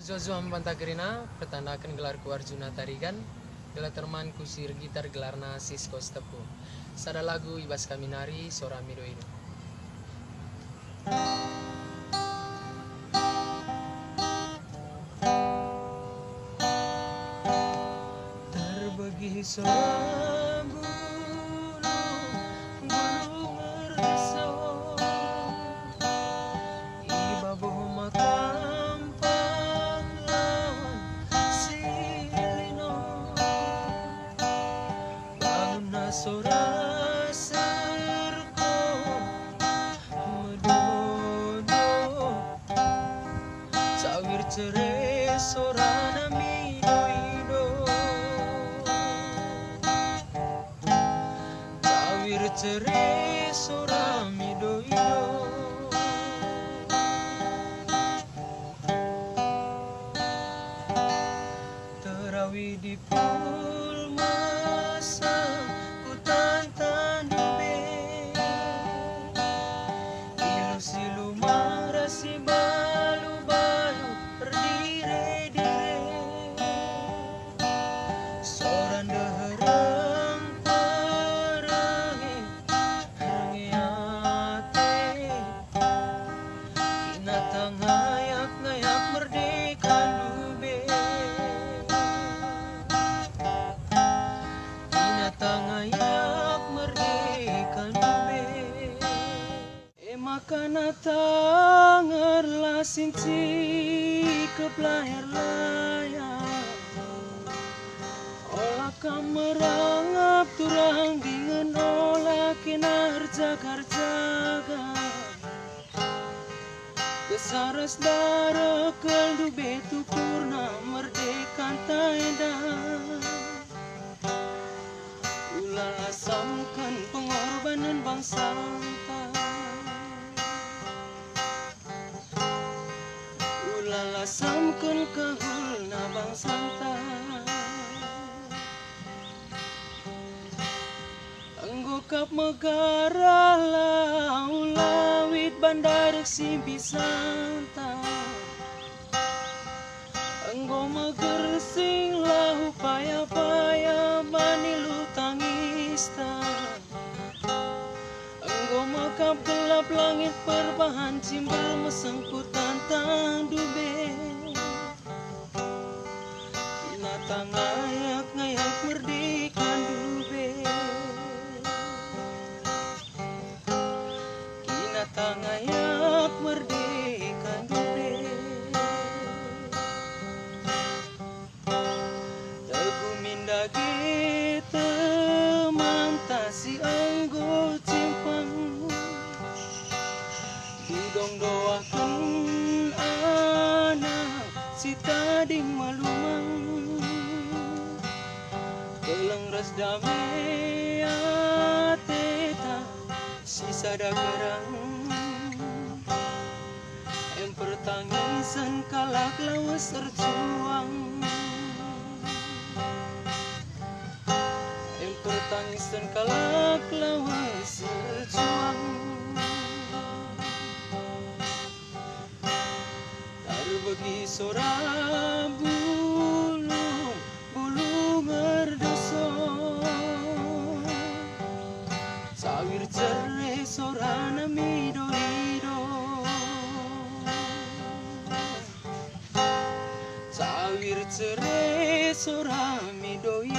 Zozo Hampantagrina pertandakan gelarku Arjuna Tarigan, gelar temanku sir gitar gelarna Sisko Stepu. Sada lagu ibas kaminari sora midoido. Terbagi sora bulu bulu merdeso, iba bohma tampang lawan silino, bangun sora serko medodo, cawir cerai sorana midoido, cawir cerai sora midoido. Terawi di pulmasa ku tantan dube, ilu-silu marasi balu-balu berdire-dire, soran dehereng perange rengiate, kinatang ngayak-ngayak merdeka dube, binatang ayak merdeka dube. Makana tangar lasinci keplayar layar, olah kamerangap turang dengan olah kinar jagar-jagar, kesaras dara keldu betu purna merdekan taedan, ulala samkan pengorbanan bangsa ulala samkan kahulna bangsa anggokap megara laulawit bandar simpi santa, anggo magersing lahu paya-paya manilu tangista, anggo makap gelap langit perbahan cimbal mesengkut tantang dube, binatang ngayak-ngayak merdeka dube, binatang ngayak merdeka dube. Teguh mindage teman tasi anggo cimpang, didong doakan anak si tading malumang, kelang ras damai ateta sisa dagerang, em pertangisan kalak lawas terjuang, em pertangisan kalak lawas terjuang. Bagi sora bulu bulu merdeso, sawir cerai sorana midoido, sawir cerai sora midoido.